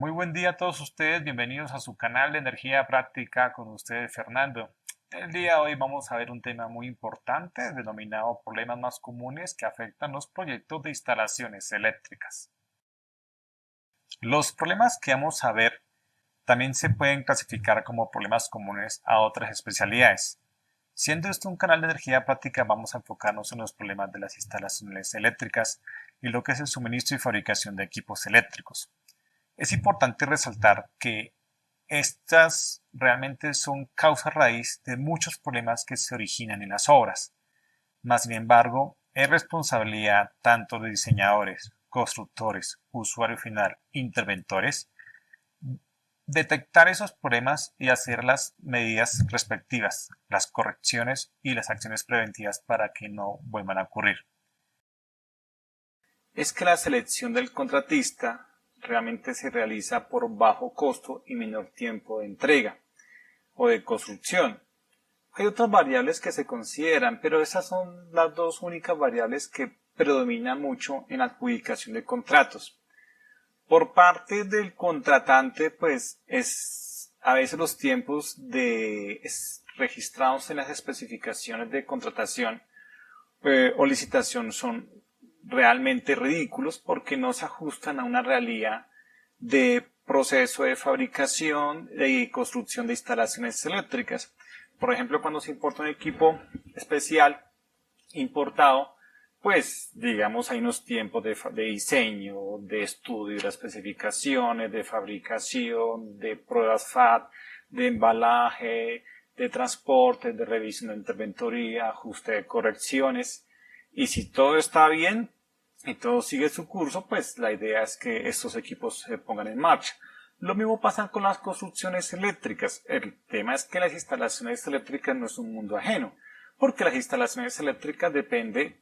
Muy buen día a todos ustedes, bienvenidos a su canal de Energía Práctica con ustedes, Fernando. El día de hoy vamos a ver un tema muy importante denominado problemas más comunes que afectan los proyectos de instalaciones eléctricas. Los problemas que vamos a ver también se pueden clasificar como problemas comunes a otras especialidades. Siendo esto un canal de energía práctica, vamos a enfocarnos en los problemas de las instalaciones eléctricas y lo que es el suministro y fabricación de equipos eléctricos. Es importante resaltar que estas realmente son causa raíz de muchos problemas que se originan en las obras. Mas, sin embargo, es responsabilidad tanto de diseñadores, constructores, usuario final, interventores, detectar esos problemas y hacer las medidas respectivas, las correcciones y las acciones preventivas para que no vuelvan a ocurrir. Es que la selección del contratista realmente se realiza por bajo costo y menor tiempo de entrega o de construcción. Hay otras variables que se consideran, pero esas son las dos únicas variables que predominan mucho en la adjudicación de contratos. Por parte del contratante, pues a veces los tiempos registrados en las especificaciones de contratación o licitación son realmente ridículos porque no se ajustan a una realidad de proceso de fabricación y construcción de instalaciones eléctricas. Por ejemplo, cuando se importa un equipo especial importado, pues digamos hay unos tiempos de diseño, de estudio de las especificaciones, de fabricación, de pruebas FAT, de embalaje, de transporte, de revisión de interventoría, ajuste de correcciones. Y si todo está bien y todo sigue su curso, pues la idea es que estos equipos se pongan en marcha. Lo mismo pasa con las construcciones eléctricas. El tema es que las instalaciones eléctricas no es un mundo ajeno, porque las instalaciones eléctricas dependen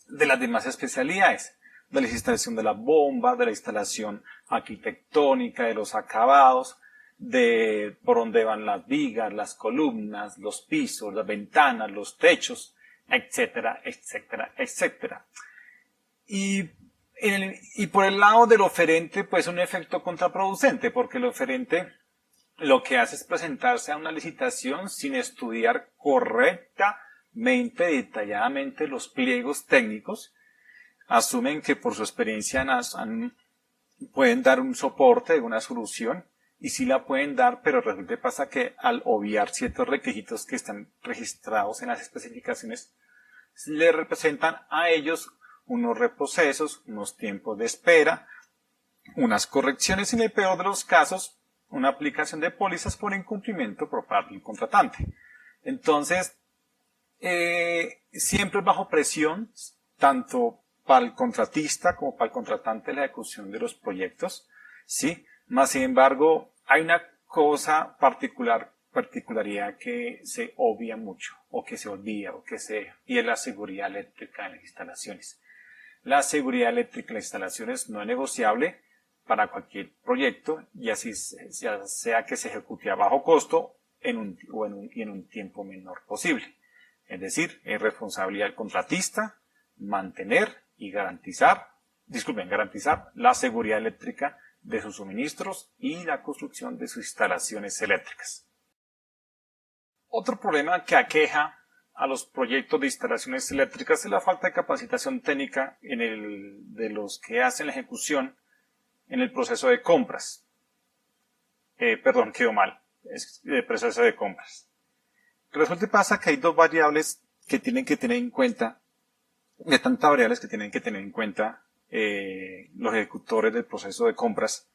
de las demás especialidades, de la instalación de la bomba, de la instalación arquitectónica, de los acabados, de por dónde van las vigas, las columnas, los pisos, las ventanas, los techos, etcétera, etcétera, etcétera. Y por el lado del oferente, pues un efecto contraproducente, porque el oferente lo que hace es presentarse a una licitación sin estudiar correctamente, detalladamente los pliegos técnicos. Asumen que por su experiencia pueden dar un soporte, una solución, y sí la pueden dar, pero resulta que pasa que al obviar ciertos requisitos que están registrados en las especificaciones, le representan a ellos unos reprocesos, unos tiempos de espera, unas correcciones y en el peor de los casos, una aplicación de pólizas por incumplimiento por parte del contratante. Entonces, siempre bajo presión, tanto para el contratista como para el contratante la ejecución de los proyectos, ¿sí? Más sin embargo, hay una cosa particularidad que se obvia mucho, o que se olvida, y es la seguridad eléctrica en las instalaciones. La seguridad eléctrica en las instalaciones no es negociable para cualquier proyecto, ya sea que se ejecute a bajo costo y en un tiempo menor posible. Es decir, es responsabilidad del contratista mantener y garantizar la seguridad eléctrica de sus suministros y la construcción de sus instalaciones eléctricas. Otro problema que aqueja a los proyectos de instalaciones eléctricas es la falta de capacitación técnica de los que hacen la ejecución en el proceso de compras. Quedó mal. Es el proceso de compras. Resulta que pasa que hay dos variables que tienen que tener en cuenta, de tantas variables que tienen que tener en cuenta los ejecutores del proceso de compras,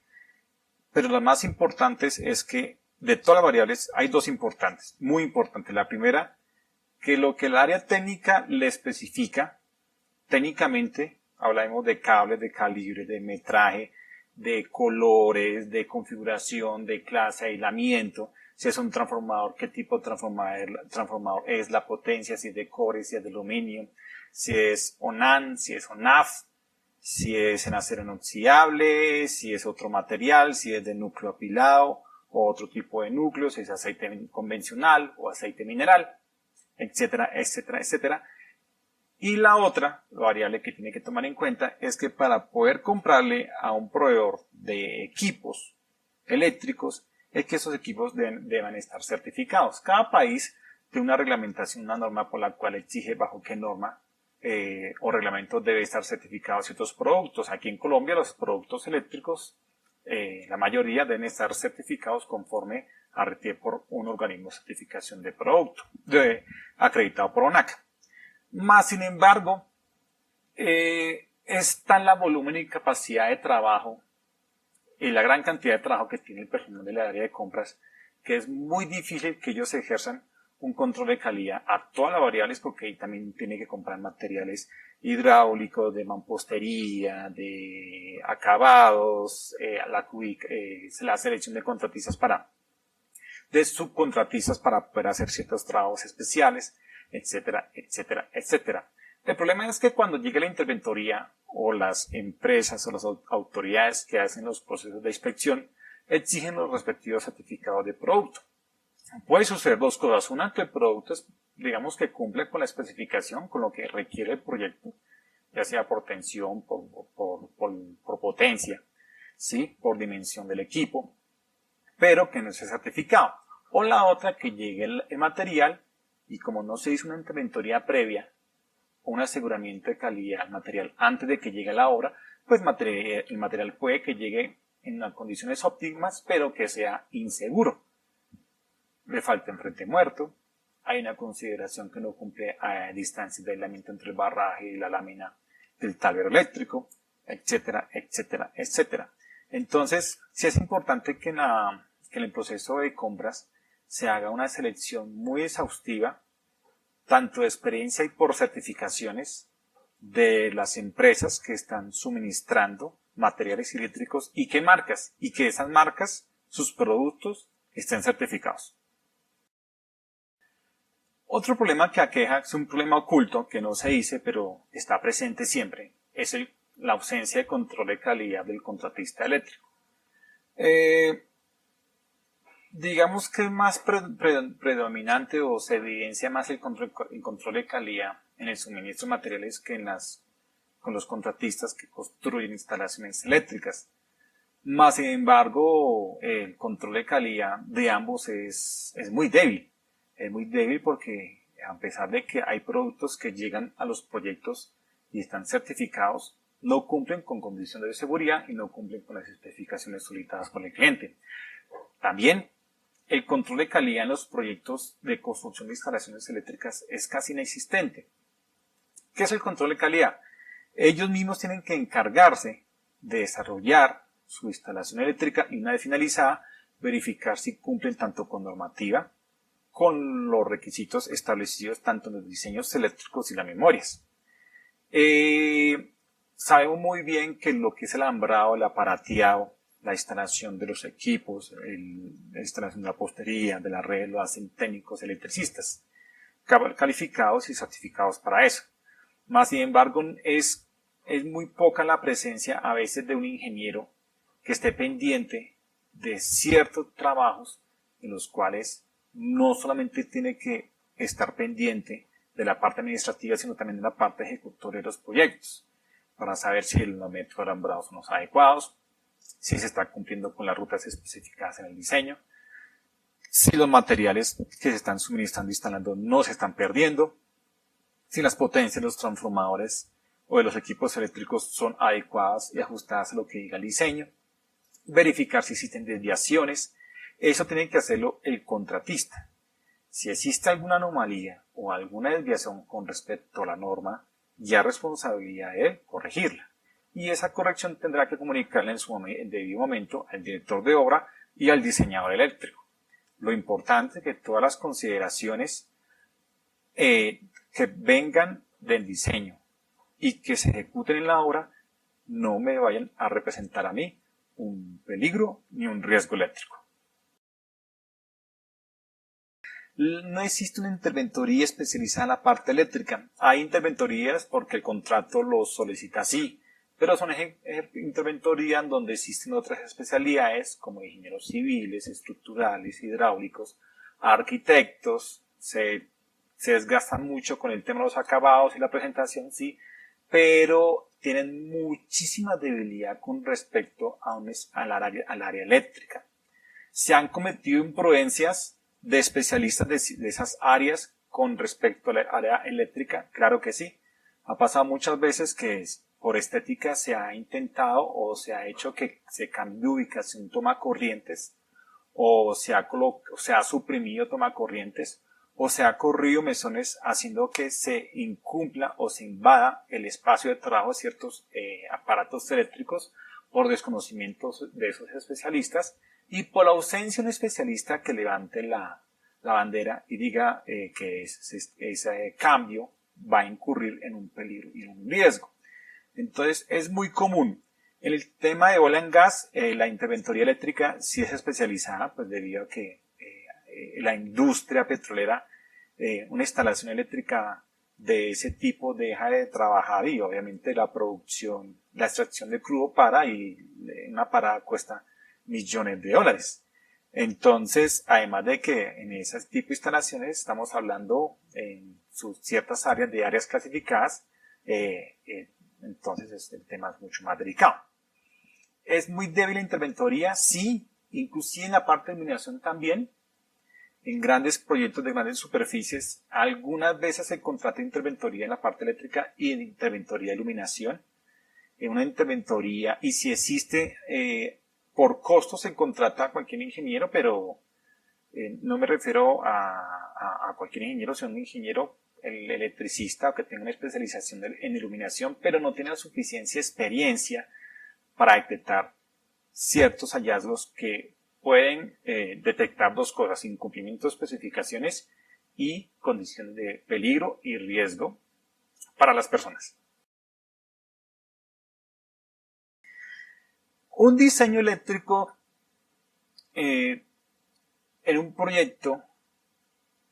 pero las más importantes es que de todas las variables hay dos importantes, muy importantes. La primera, que lo que el área técnica le especifica, técnicamente hablamos de cables, de calibre, de metraje, de colores, de configuración, de clase, aislamiento, si es un transformador, qué tipo de transformador es, la potencia, si es de cobre, si es de aluminio, si es ONAN, si es ONAF, si es en acero inoxidable, si es otro material, si es de núcleo apilado o otro tipo de núcleo, si es aceite convencional o aceite mineral, etcétera, etcétera, etcétera. Y la otra variable que tiene que tomar en cuenta es que para poder comprarle a un proveedor de equipos eléctricos es que esos equipos deben estar certificados. Cada país tiene una reglamentación, una norma por la cual exige bajo qué norma o reglamento debe estar certificados ciertos productos. Aquí en Colombia los productos eléctricos, la mayoría deben estar certificados conforme a RTE por un organismo de certificación de producto, acreditado por ONACA. Más sin embargo, es tan la volumen y capacidad de trabajo y la gran cantidad de trabajo que tiene el personal de la área de compras que es muy difícil que ellos ejerzan un control de calidad a todas las variables, porque ahí también tiene que comprar materiales hidráulicos, de mampostería, de acabados, la selección de contratistas de subcontratistas para poder hacer ciertos trabajos especiales, etcétera, etcétera, etcétera. El problema es que cuando llegue la interventoría o las empresas o las autoridades que hacen los procesos de inspección exigen los respectivos certificados de producto. Puede suceder dos cosas. Una, que el producto digamos que cumple con la especificación, con lo que requiere el proyecto, ya sea por tensión, por potencia, ¿sí? Por dimensión del equipo, pero que no esté certificado. O la otra, que llegue el material y como no se hizo una inventoría previa, un aseguramiento de calidad del material antes de que llegue la obra, pues el material puede que llegue en las condiciones óptimas, pero que sea inseguro. Le falta enfrente muerto, hay una consideración que no cumple a distancia de aislamiento entre el barraje y la lámina del tablero eléctrico, etcétera, etcétera, etcétera. Entonces, sí es importante que en el proceso de compras se haga una selección muy exhaustiva, tanto de experiencia y por certificaciones de las empresas que están suministrando materiales eléctricos y qué marcas, y que esas marcas, sus productos, estén certificados. Otro problema que aqueja, es un problema oculto que no se dice, pero está presente siempre, es la ausencia de control de calidad del contratista eléctrico. Digamos que es más predominante o se evidencia más el control de calidad en el suministro de materiales que con los contratistas que construyen instalaciones eléctricas. Más sin embargo, el control de calidad de ambos es muy débil. Es muy débil porque a pesar de que hay productos que llegan a los proyectos y están certificados, no cumplen con condiciones de seguridad y no cumplen con las especificaciones solicitadas por el cliente. También el control de calidad en los proyectos de construcción de instalaciones eléctricas es casi inexistente. ¿Qué es el control de calidad? Ellos mismos tienen que encargarse de desarrollar su instalación eléctrica y una vez finalizada, verificar si cumplen tanto con normativa, con los requisitos establecidos tanto en los diseños eléctricos y las memorias. Sabemos muy bien que lo que es el alambrado, el aparateado, la instalación de los equipos, la instalación de la postería, de la red, lo hacen técnicos electricistas, calificados y certificados para eso. Más sin embargo, es muy poca la presencia a veces de un ingeniero que esté pendiente de ciertos trabajos en los cuales no solamente tiene que estar pendiente de la parte administrativa, sino también de la parte ejecutoria de los proyectos, para saber si los métodos de alambrado son los adecuados, si se está cumpliendo con las rutas especificadas en el diseño, si los materiales que se están suministrando e instalando no se están perdiendo, si las potencias de los transformadores o de los equipos eléctricos son adecuadas y ajustadas a lo que diga el diseño, verificar si existen desviaciones. Eso tiene que hacerlo el contratista. Si existe alguna anomalía o alguna desviación con respecto a la norma, ya es responsabilidad de él corregirla. Y esa corrección tendrá que comunicarla en su debido momento al director de obra y al diseñador eléctrico. Lo importante es que todas las consideraciones que vengan del diseño y que se ejecuten en la obra no me vayan a representar a mí un peligro ni un riesgo eléctrico. No existe una interventoría especializada en la parte eléctrica. Hay interventorías porque el contrato lo solicita así, pero son interventorías donde existen otras especialidades como ingenieros civiles, estructurales, hidráulicos, arquitectos. Se desgastan mucho con el tema de los acabados y la presentación, sí, pero tienen muchísima debilidad con respecto al área eléctrica. Se han cometido imprudencias de especialistas de esas áreas con respecto a la área eléctrica, claro que sí. Ha pasado muchas veces que por estética se ha intentado o se ha hecho que se cambie de ubicación tomacorrientes, o se ha suprimido tomacorrientes, o se ha corrido mesones haciendo que se incumpla o se invada el espacio de trabajo de ciertos aparatos eléctricos por desconocimiento de esos especialistas y por la ausencia de un especialista que levante la bandera y diga que ese cambio va a incurrir en un peligro y en un riesgo. Entonces es muy común. En el tema de oil and gas, la interventoría eléctrica sí es especializada, pues debido a que la industria petrolera, una instalación eléctrica de ese tipo deja de trabajar y obviamente la producción, la extracción de crudo para y una parada cuesta millones de dólares. Entonces, además de que en ese tipo de instalaciones estamos hablando en ciertas áreas de áreas clasificadas, entonces el tema es mucho más delicado. ¿Es muy débil la interventoría? Sí, inclusive en la parte de iluminación también. En grandes proyectos de grandes superficies, algunas veces se contrata interventoría en la parte eléctrica y en interventoría de iluminación. En una interventoría, y si existe, por costo se contrata a cualquier ingeniero, pero no me refiero a cualquier ingeniero, sino un ingeniero, el electricista, o que tenga una especialización en iluminación, pero no tiene la suficiente experiencia para detectar ciertos hallazgos que pueden detectar dos cosas: incumplimiento de especificaciones y condiciones de peligro y riesgo para las personas. Un diseño eléctrico en un proyecto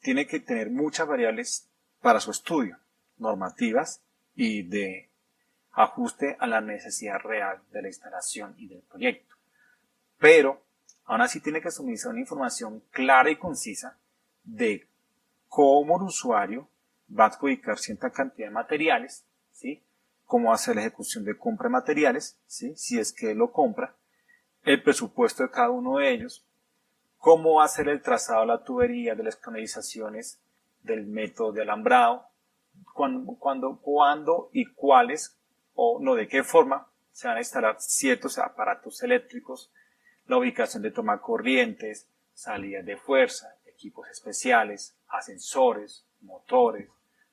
tiene que tener muchas variables para su estudio, normativas y de ajuste a la necesidad real de la instalación y del proyecto. Pero aún así tiene que suministrar una información clara y concisa de cómo el usuario va a adjudicar cierta cantidad de materiales, ¿sí? Cómo hacer la ejecución de compra de materiales, ¿sí? Si es que lo compra, el presupuesto de cada uno de ellos, cómo va a ser el trazado de la tubería, de las canalizaciones, del método de alambrado, cuándo y cuáles, o no, de qué forma se van a instalar ciertos aparatos eléctricos, la ubicación de tomacorrientes, salidas de fuerza, equipos especiales, ascensores, motores,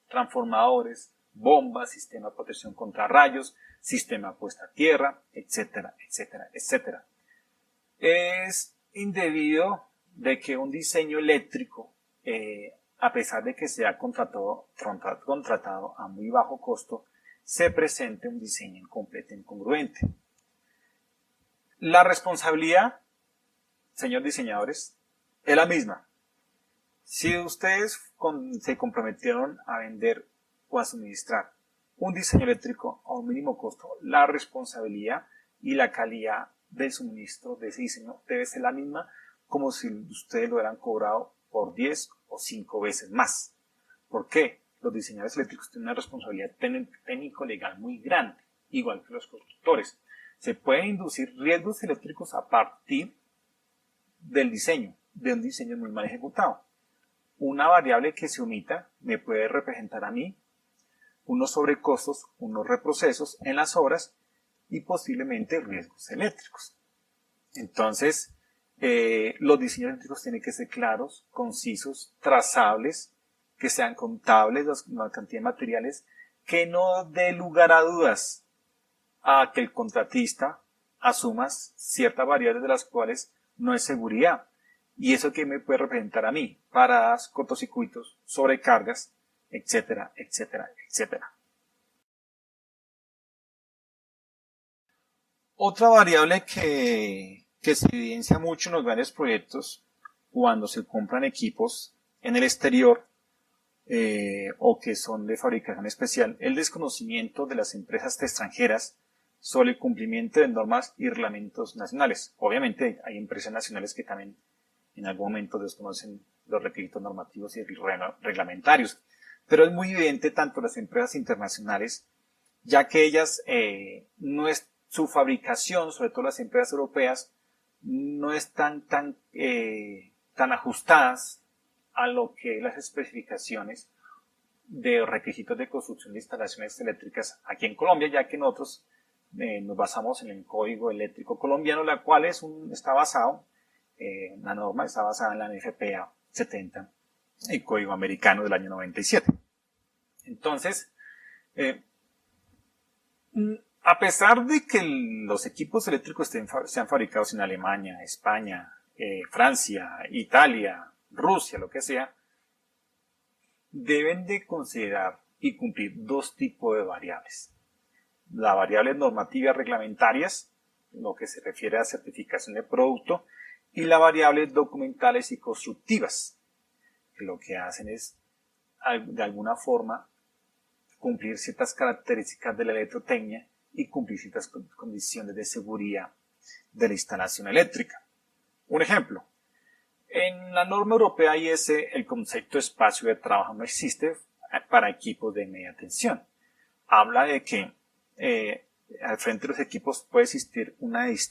transformadores, bombas, sistema de protección contra rayos, sistema puesta a tierra, etcétera, etcétera, etcétera. Es indebido de que un diseño eléctrico, a pesar de que sea contratado a muy bajo costo, se presente un diseño incompleto e incongruente. La responsabilidad, señores diseñadores, es la misma. Si ustedes se comprometieron a vender o a suministrar un diseño eléctrico a un mínimo costo, la responsabilidad y la calidad del suministro de ese diseño debe ser la misma como si ustedes lo hubieran cobrado por 10 o 5 veces más. ¿Por qué? Los diseñadores eléctricos tienen una responsabilidad técnico-legal muy grande, igual que los constructores. Se pueden inducir riesgos eléctricos a partir del diseño, de un diseño muy mal ejecutado. Una variable que se omita me puede representar a mí unos sobrecostos, unos reprocesos en las obras y posiblemente riesgos eléctricos. Entonces, los diseños eléctricos tienen que ser claros, concisos, trazables, que sean contables la cantidad de materiales, que no dé lugar a dudas a que el contratista asuma ciertas variables de las cuales no es seguridad. ¿Y eso qué me puede representar a mí? Paradas, cortocircuitos, sobrecargas, etcétera, etcétera, etcétera. Otra variable que se evidencia mucho en los grandes proyectos cuando se compran equipos en el exterior o que son de fabricación especial, el desconocimiento de las empresas extranjeras sobre el cumplimiento de normas y reglamentos nacionales. Obviamente hay empresas nacionales que también en algún momento desconocen los requisitos normativos y reglamentarios, pero es muy evidente tanto las empresas internacionales, ya que ellas, su fabricación, sobre todo las empresas europeas, no están tan ajustadas a lo que las especificaciones de requisitos de construcción de instalaciones eléctricas aquí en Colombia, ya que nosotros nos basamos en el Código Eléctrico Colombiano, la cual está basado, la norma está basada en la NFPA 70, el Código Americano del año 97. Entonces, a pesar de que los equipos eléctricos sean fabricados en Alemania, España, Francia, Italia, Rusia, lo que sea, deben de considerar y cumplir dos tipos de variables. Las variables normativas reglamentarias, lo que se refiere a certificación de producto, y las variables documentales y constructivas, que lo que hacen es, de alguna forma, cumplir ciertas características de la electrotecnia y cumplir ciertas condiciones de seguridad de la instalación eléctrica. Un ejemplo, en la norma europea IS el concepto de espacio de trabajo no existe para equipos de media tensión. Habla de que al frente de los equipos puede existir unos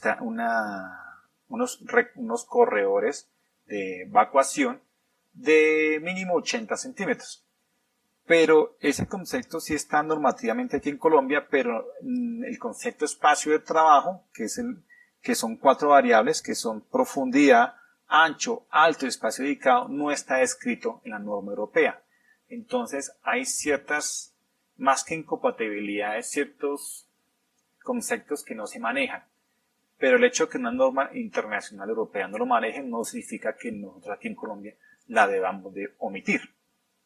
corredores de evacuación de mínimo 80 centímetros. Pero ese concepto sí está normativamente aquí en Colombia, pero el concepto de espacio de trabajo, que son 4 variables, que son profundidad, ancho, alto y espacio dedicado, no está escrito en la norma europea. Entonces hay ciertas, más que incompatibilidades, ciertos conceptos que no se manejan. Pero el hecho de que una norma internacional europea no lo maneje no significa que nosotros aquí en Colombia la debamos de omitir,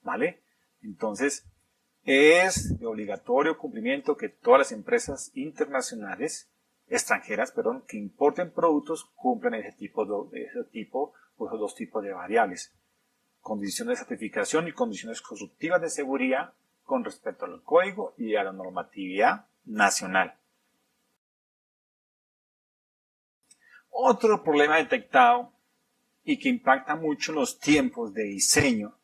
¿vale? Entonces, es de obligatorio cumplimiento que todas las empresas internacionales, extranjeras, que importen productos cumplan esos dos tipos de variables. Condiciones de certificación y condiciones constructivas de seguridad con respecto al código y a la normatividad nacional. Otro problema detectado y que impacta mucho los tiempos de diseño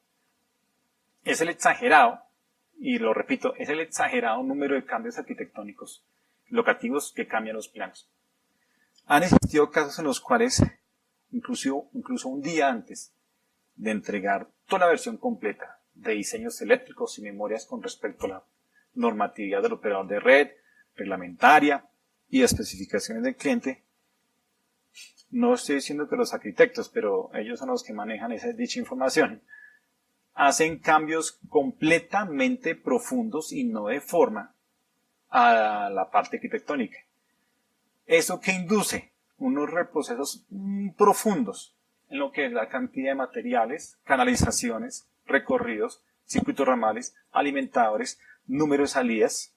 es el exagerado, y lo repito, es el exagerado número de cambios arquitectónicos locativos que cambian los planos. Han existido casos en los cuales, incluso un día antes de entregar toda la versión completa de diseños eléctricos y memorias con respecto a la normatividad del operador de red, reglamentaria y especificaciones del cliente, no estoy diciendo que los arquitectos, pero ellos son los que manejan dicha información, hacen cambios completamente profundos y no de forma a la parte arquitectónica. ¿Eso que induce? Unos reprocesos profundos en lo que es la cantidad de materiales, canalizaciones, recorridos, circuitos ramales, alimentadores, número de salidas,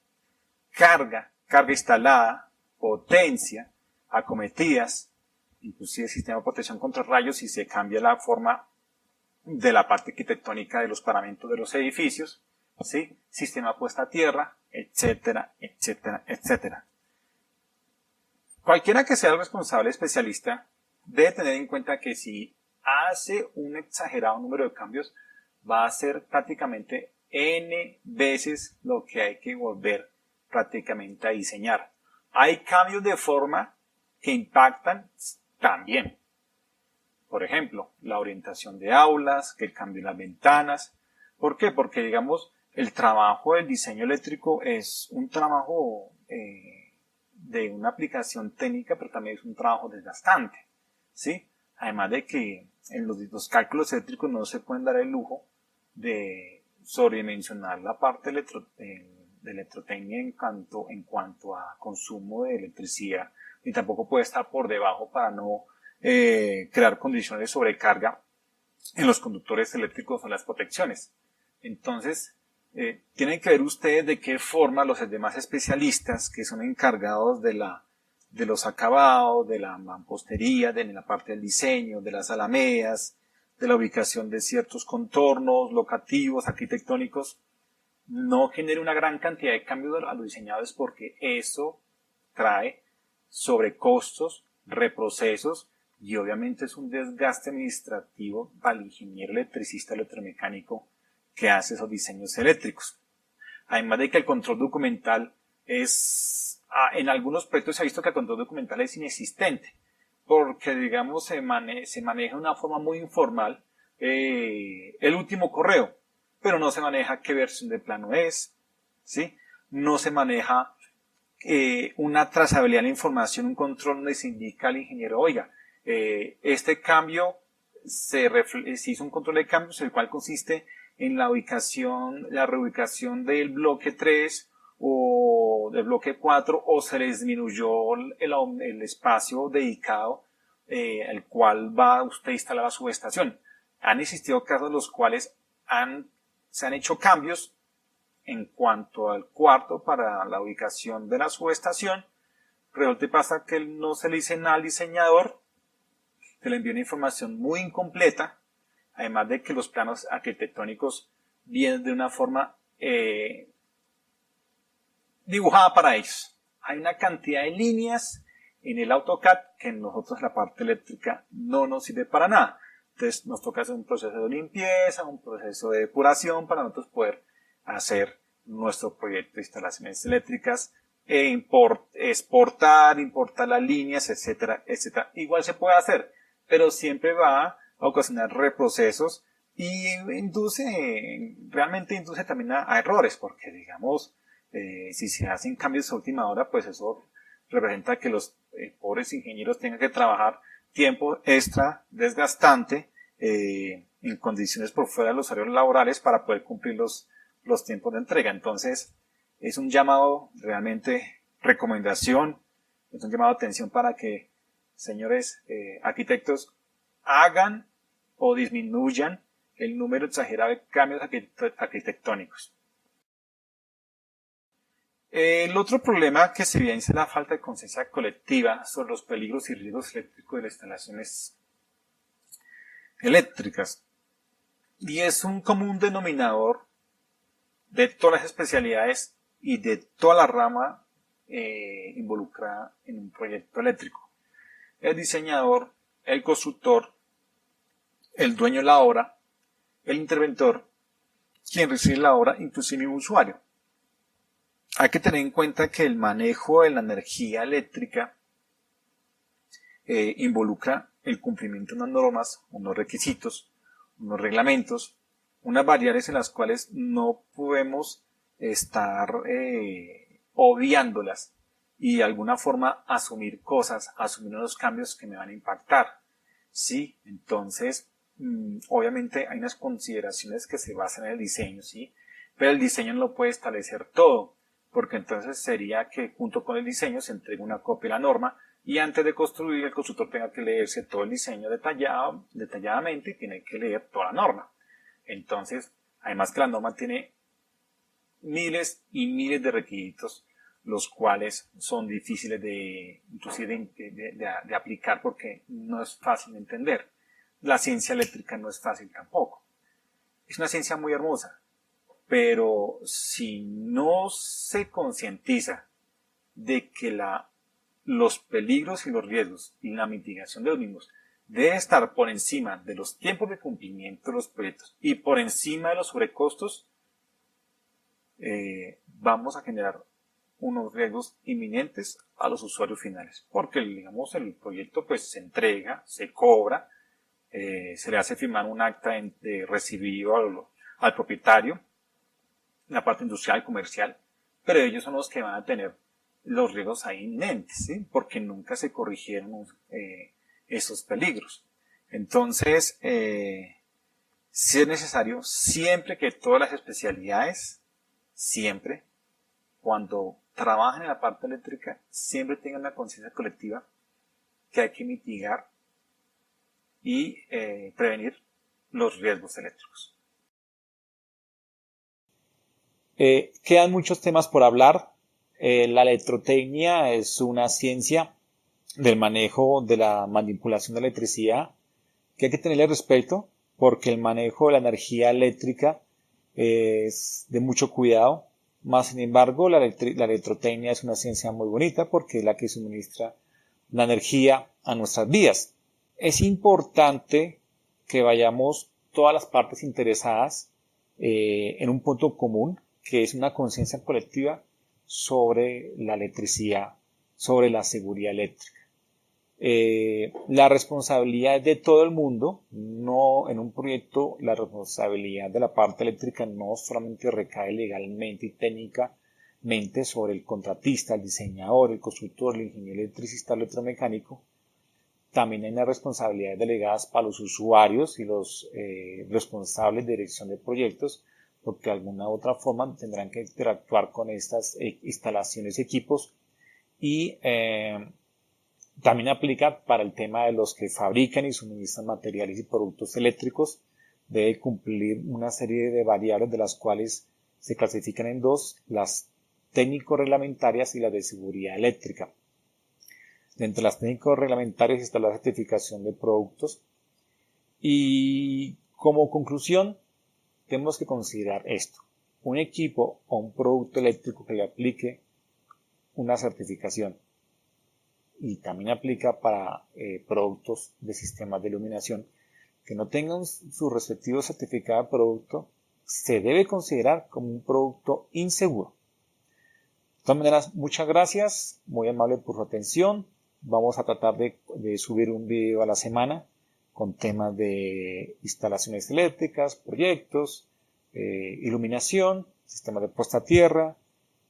carga instalada, potencia, acometidas, inclusive sistema de protección contra rayos si se cambia la forma de la parte arquitectónica de los paramentos de los edificios, ¿sí? Sistema puesta a tierra, etcétera, etcétera, etcétera. Cualquiera que sea el responsable especialista debe tener en cuenta que si hace un exagerado número de cambios, va a ser prácticamente n veces lo que hay que volver prácticamente a diseñar. Hay cambios de forma que impactan también. Por ejemplo, la orientación de aulas, que el cambio en las ventanas. ¿Por qué? Porque, digamos, el trabajo del diseño eléctrico es un trabajo de una aplicación técnica, pero también es un trabajo desgastante, ¿sí? Además de que en los cálculos eléctricos no se pueden dar el lujo de sobredimensionar la parte de electrotecnia en cuanto a consumo de electricidad, ni tampoco puede estar por debajo para no crear condiciones de sobrecarga en los conductores eléctricos o las protecciones. Entonces, tienen que ver ustedes de qué forma los demás especialistas que son encargados de los acabados, de la mampostería, de la parte del diseño, de las alamedas, de la ubicación de ciertos contornos locativos, arquitectónicos, no genere una gran cantidad de cambios a los diseñadores, porque eso trae sobrecostos, reprocesos, y obviamente es un desgaste administrativo para el ingeniero electricista electromecánico que hace esos diseños eléctricos. Además de que el control documental en algunos proyectos se ha visto que el control documental es inexistente. porque, digamos, se maneja de una forma muy informal el último correo, pero no se maneja qué versión de plano es, ¿sí? No se maneja una trazabilidad de la información, un control donde se indica al ingeniero, oiga, este cambio se hizo un control de cambios, el cual consiste en la reubicación del bloque 3 o del bloque 4, o se le disminuyó el espacio dedicado al cual va usted a instalar la subestación. Han existido casos en los cuales se han hecho cambios en cuanto al cuarto para la ubicación de la subestación. Resulta y pasa que no se le dice nada al diseñador, se le envía una información muy incompleta, además de que los planos arquitectónicos vienen de una forma dibujada para ellos. Hay una cantidad de líneas en el AutoCAD que en nosotros la parte eléctrica no nos sirve para nada. Entonces nos toca hacer un proceso de limpieza, un proceso de depuración para nosotros poder hacer nuestro proyecto de instalaciones eléctricas, exportar, importar las líneas, etcétera, etcétera. Igual se puede hacer, pero siempre va a ocasionar reprocesos y realmente induce también a errores, porque digamos, si se hacen cambios a última hora, pues eso representa que los pobres ingenieros tengan que trabajar tiempo extra, desgastante, en condiciones por fuera de los horarios laborales para poder cumplir los tiempos de entrega. Entonces, es un llamado realmente recomendación, es un llamado de atención para que, señores arquitectos, hagan o disminuyan el número exagerado de cambios arquitectónicos. El otro problema que se evidencia es la falta de conciencia colectiva sobre los peligros y riesgos eléctricos de las instalaciones eléctricas. Y es un común denominador de todas las especialidades y de toda la rama involucrada en un proyecto eléctrico. El diseñador, el constructor, el dueño de la obra, el interventor, quien recibe la obra, inclusive un usuario. Hay que tener en cuenta que el manejo de la energía eléctrica involucra el cumplimiento de unas normas, unos requisitos, unos reglamentos, unas variables en las cuales no podemos estar obviándolas y de alguna forma asumir cosas, asumir los cambios que me van a impactar. ¿Sí? Entonces, obviamente hay unas consideraciones que se basan en el diseño, ¿sí? Pero el diseño no lo puede establecer todo, porque entonces sería que junto con el diseño se entregue una copia de la norma y antes de construir el constructor tenga que leerse todo el diseño detalladamente y tiene que leer toda la norma. Entonces, además que la norma tiene miles y miles de requisitos, los cuales son difíciles de aplicar porque no es fácil de entender. La ciencia eléctrica no es fácil tampoco. Es una ciencia muy hermosa, pero si no se concientiza de que los peligros y los riesgos y la mitigación de los mismos debe estar por encima de los tiempos de cumplimiento de los proyectos y por encima de los sobrecostos, vamos a generar unos riesgos inminentes a los usuarios finales, porque digamos el proyecto pues se entrega, se cobra, se le hace firmar un acta de recibido al propietario, la parte industrial y comercial, pero ellos son los que van a tener los riesgos ahí inminentes, ¿sí? Porque nunca se corrigieron esos peligros. Entonces, sí es necesario siempre que todas las especialidades, siempre, cuando trabajan en la parte eléctrica, siempre tengan la conciencia colectiva que hay que mitigar y prevenir los riesgos eléctricos. Quedan muchos temas por hablar. La electrotecnia es una ciencia del manejo de la manipulación de electricidad que hay que tenerle respeto porque el manejo de la energía eléctrica es de mucho cuidado. Más sin embargo, la electrotecnia es una ciencia muy bonita porque es la que suministra la energía a nuestras vidas. Es importante que vayamos todas las partes interesadas en un punto común, que es una conciencia colectiva sobre la electricidad, sobre la seguridad eléctrica. La responsabilidad es de todo el mundo, no en un proyecto la responsabilidad de la parte eléctrica no solamente recae legalmente y técnicamente sobre el contratista, el diseñador, el constructor, el ingeniero electricista, el electromecánico. También hay unas responsabilidades delegadas para los usuarios y los responsables de dirección de proyectos, porque de alguna u otra forma tendrán que interactuar con estas instalaciones y equipos. Y también aplica para el tema de los que fabrican y suministran materiales y productos eléctricos. Debe cumplir una serie de variables de las cuales se clasifican en dos: las técnico-reglamentarias y las de seguridad eléctrica. Entre las técnicos reglamentarias está la certificación de productos. Y como conclusión, tenemos que considerar esto: un equipo o un producto eléctrico que le aplique una certificación, y también aplica para productos de sistemas de iluminación, que no tengan su respectivo certificado de producto, se debe considerar como un producto inseguro. De todas maneras, muchas gracias, muy amable por su atención. Vamos a tratar de subir un video a la semana con temas de instalaciones eléctricas, proyectos, iluminación, sistemas de puesta a tierra,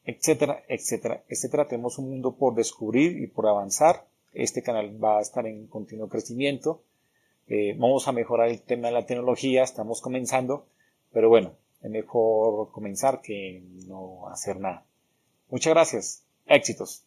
etcétera, etcétera, etcétera. Tenemos un mundo por descubrir y por avanzar. Este canal va a estar en continuo crecimiento. Vamos a mejorar el tema de la tecnología, estamos comenzando, pero bueno, es mejor comenzar que no hacer nada. Muchas gracias, éxitos.